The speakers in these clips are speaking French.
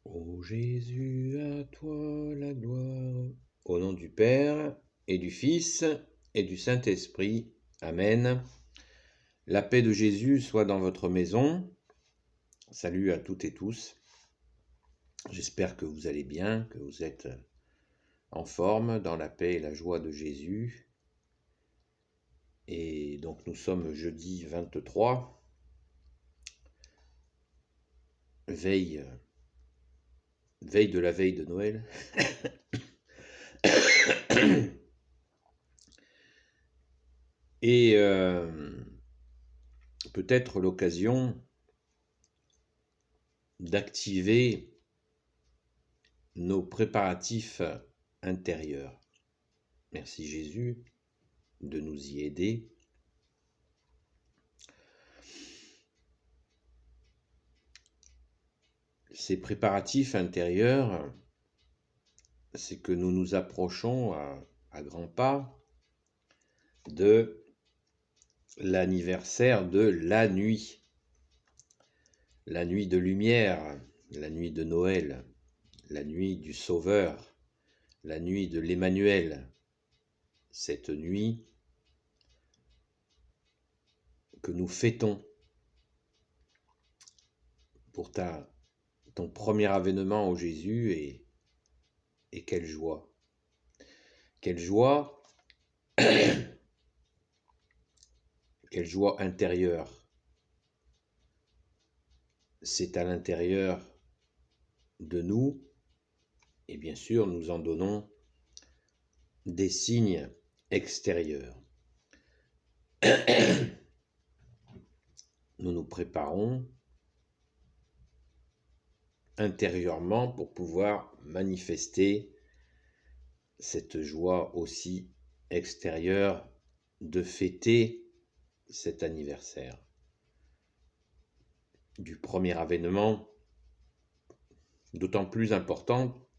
Ô Jésus, à toi la gloire. Au nom du Père, et du Fils, et du Saint-Esprit. Amen. La paix de Jésus soit dans votre maison. Salut à toutes et tous. J'espère que vous allez bien, que vous êtes en forme, dans la paix et la joie de Jésus. Et donc nous sommes jeudi 23, veille de la veille de Noël. Et peut-être l'occasion d'activer nos préparatifs intérieurs. Merci Jésus de nous y aider. Ces préparatifs intérieurs, c'est que nous nous approchons à grands pas de l'anniversaire de la nuit de lumière, la nuit de Noël, la nuit du Sauveur, la nuit de l'Emmanuel, cette nuit que nous fêtons pour ton premier avènement au Jésus, et quelle joie quelle joie intérieure. C'est à l'intérieur de nous, et bien sûr nous en donnons des signes extérieurs. Nous nous préparons intérieurement pour pouvoir manifester cette joie aussi extérieure de fêter cet anniversaire du premier avènement, d'autant plus important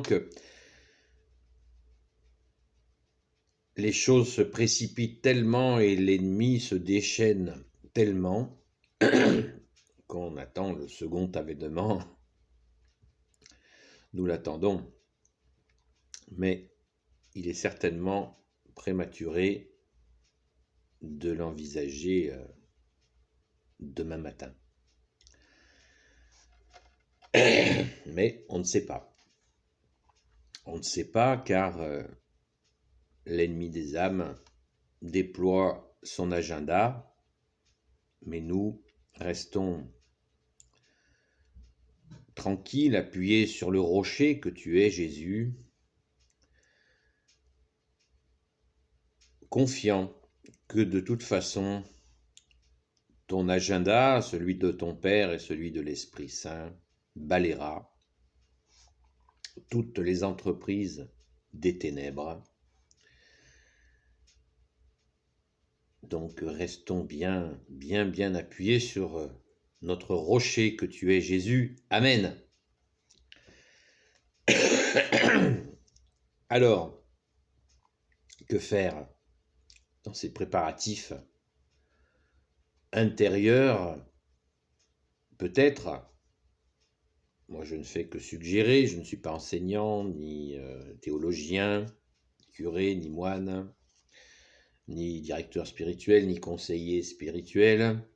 que les choses se précipitent tellement et l'ennemi se déchaîne tellement qu'on attend le second avènement. Nous l'attendons, mais il est certainement prématuré de l'envisager demain matin. Mais on ne sait pas. On ne sait pas car l'ennemi des âmes déploie son agenda, mais nous restons tranquilles, appuyés sur le rocher que tu es, Jésus, confiants que de toute façon, ton agenda, celui de ton Père et celui de l'Esprit Saint, balayera toutes les entreprises des ténèbres. Donc restons bien appuyés sur notre rocher que tu es, Jésus. Amen. Alors, que faire dans ces préparatifs intérieurs? Peut-être, moi je ne fais que suggérer, je ne suis pas enseignant, ni théologien, curé, ni moine, ni directeur spirituel, ni conseiller spirituel,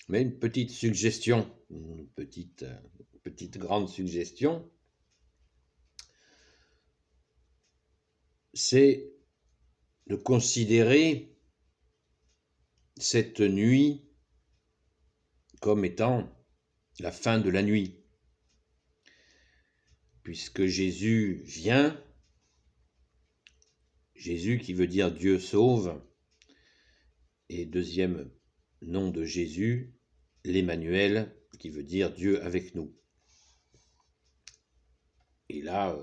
mais une petite suggestion, une petite grande suggestion, c'est de considérer cette nuit comme étant la fin de la nuit, puisque Jésus vient, Jésus qui veut dire Dieu sauve, et deuxième nom de Jésus, l'Emmanuel, qui veut dire Dieu avec nous. Et là,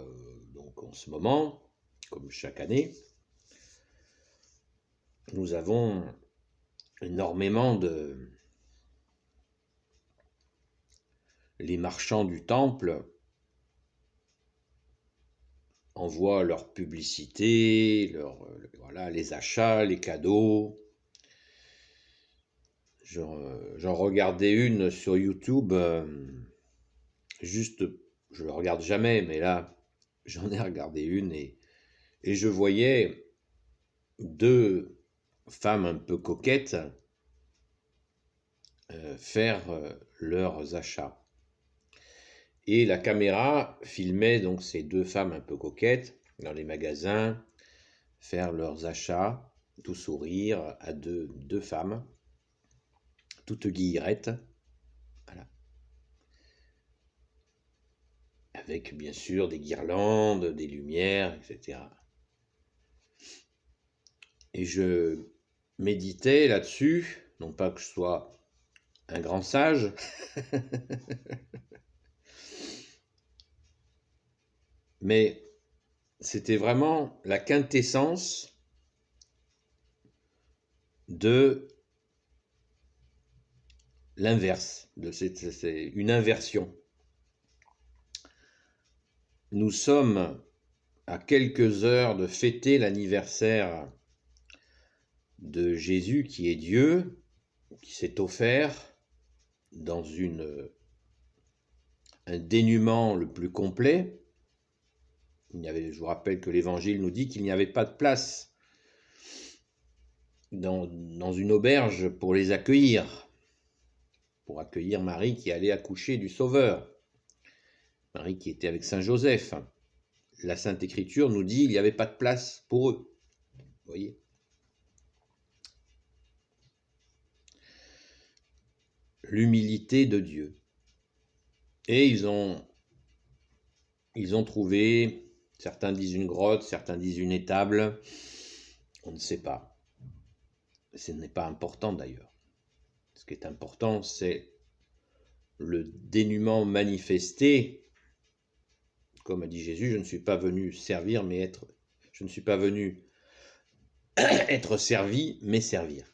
donc en ce moment, comme chaque année, nous avons énormément les marchands du temple envoient leur publicité, les achats, les cadeaux. J'en regardais une sur YouTube, juste, je le regarde jamais, mais là, j'en ai regardé une et je voyais deux femmes un peu coquettes faire leurs achats. Et la caméra filmait donc ces deux femmes un peu coquettes dans les magasins faire leurs achats, tout sourire à deux femmes, toutes guillerettes, voilà. Avec bien sûr des guirlandes, des lumières, etc. Et je méditais là-dessus, non pas que je sois un grand sage, mais c'était vraiment la quintessence de l'inverse, c'est une inversion. Nous sommes à quelques heures de fêter l'anniversaire de Jésus qui est Dieu, qui s'est offert dans un dénuement le plus complet. Je vous rappelle que l'Évangile nous dit qu'il n'y avait pas de place dans une auberge pour les accueillir, pour accueillir Marie qui allait accoucher du Sauveur, Marie qui était avec Saint Joseph. La Sainte Écriture nous dit qu'il n'y avait pas de place pour eux. Vous voyez ? L'humilité de Dieu. Et ils ont trouvé, certains disent une grotte, certains disent une étable, on ne sait pas. Ce n'est pas important d'ailleurs. Ce qui est important, c'est le dénuement manifesté. Comme a dit Jésus, je ne suis pas venu servir, mais je ne suis pas venu être servi, mais servir.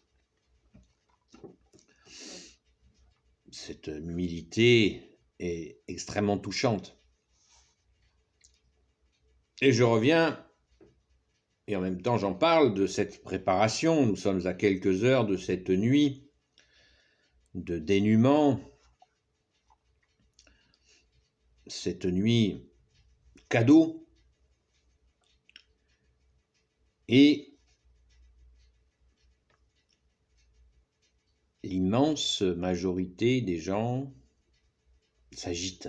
Cette humilité est extrêmement touchante. Et je reviens, et en même temps j'en parle, de cette préparation. Nous sommes à quelques heures de cette nuit de dénuement, cette nuit cadeau, et l'immense majorité des gens s'agitent,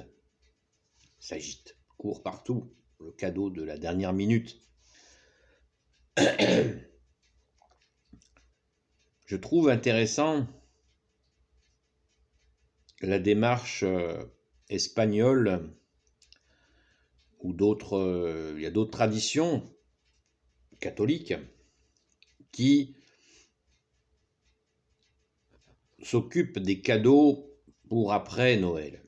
courent partout, le cadeau de la dernière minute. Je trouve intéressant la démarche espagnole ou il y a d'autres traditions catholiques qui s'occupent des cadeaux pour après Noël.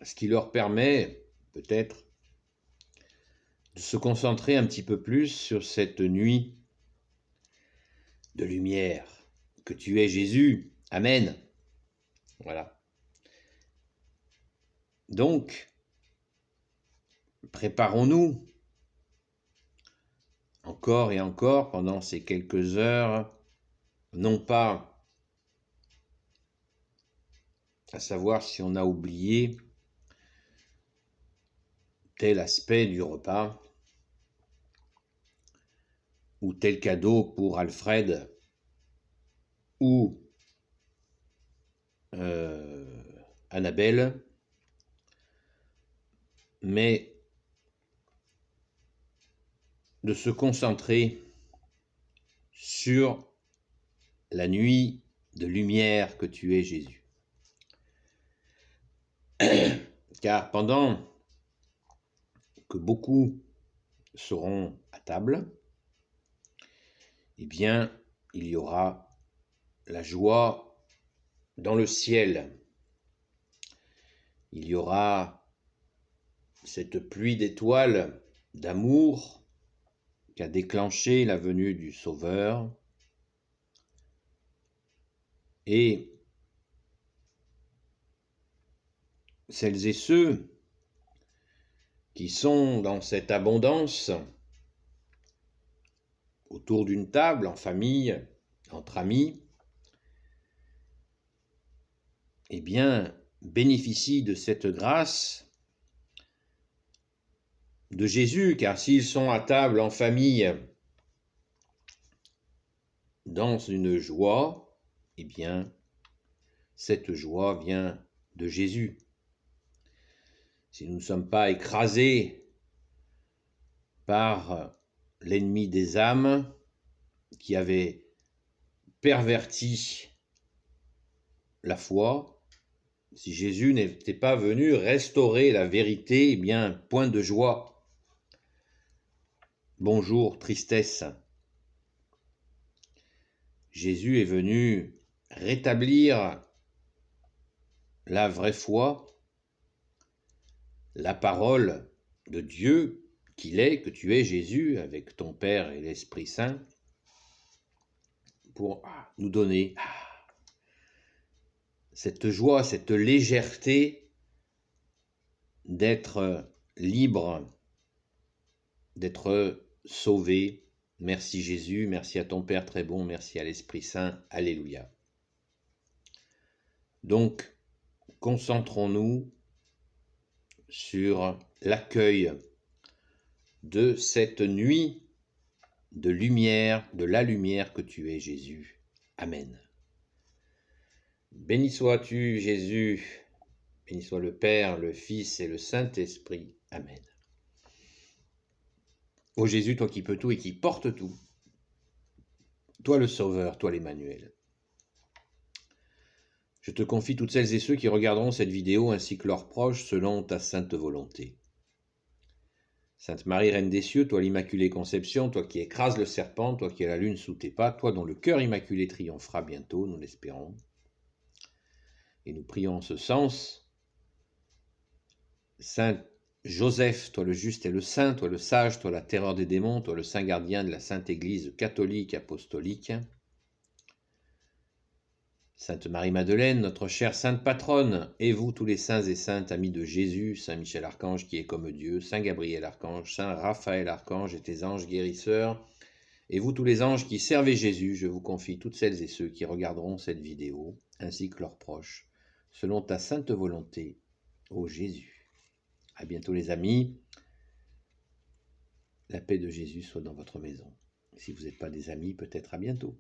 Ce qui leur permet peut-être de se concentrer un petit peu plus sur cette nuit de lumière, que tu es Jésus. Amen. Voilà. Donc, préparons-nous encore et encore pendant ces quelques heures, non pas à savoir si on a oublié tel aspect du repas ou tel cadeau pour Alfred ou Annabelle, mais de se concentrer sur la nuit de lumière que tu es Jésus. Car pendant que beaucoup seront à table, eh bien, il y aura la joie dans le ciel. Il y aura cette pluie d'étoiles d'amour qui a déclenché la venue du Sauveur. Et celles et ceux qui sont dans cette abondance autour d'une table, en famille, entre amis, eh bien, bénéficient de cette grâce de Jésus, car s'ils sont à table en famille, dans une joie, eh bien, cette joie vient de Jésus. Si nous ne sommes pas écrasés par l'ennemi des âmes qui avait perverti la foi, si Jésus n'était pas venu restaurer la vérité, eh bien, point de joie. Bonjour, tristesse. Jésus est venu rétablir la vraie foi, la parole de Dieu qu'il est, que tu es Jésus, avec ton Père et l'Esprit Saint, pour nous donner cette joie, cette légèreté d'être libre, d'être sauvé. Merci Jésus, merci à ton Père très bon, merci à l'Esprit Saint, alléluia. Donc, concentrons-nous sur l'accueil de cette nuit de lumière, de la lumière que tu es Jésus. Amen. Béni sois-tu Jésus, béni soit le Père, le Fils et le Saint-Esprit. Amen. Ô Jésus, toi qui peux tout et qui portes tout, toi le Sauveur, toi l'Emmanuel, je te confie toutes celles et ceux qui regarderont cette vidéo ainsi que leurs proches selon ta sainte volonté. Sainte Marie, Reine des cieux, toi l'Immaculée Conception, toi qui écrases le serpent, toi qui as la lune sous tes pas, toi dont le cœur immaculé triomphera bientôt, nous l'espérons. Et nous prions en ce sens. Saint Joseph, toi le juste et le saint, toi le sage, toi la terreur des démons, toi le saint gardien de la Sainte Église catholique apostolique. Sainte Marie-Madeleine, notre chère sainte patronne, et vous tous les saints et saintes amis de Jésus, Saint Michel Archange qui est comme Dieu, Saint Gabriel Archange, Saint Raphaël Archange et tes anges guérisseurs, et vous tous les anges qui servez Jésus, je vous confie toutes celles et ceux qui regarderont cette vidéo, ainsi que leurs proches, selon ta sainte volonté, ô Jésus. À bientôt les amis, la paix de Jésus soit dans votre maison. Si vous n'êtes pas des amis, peut-être à bientôt.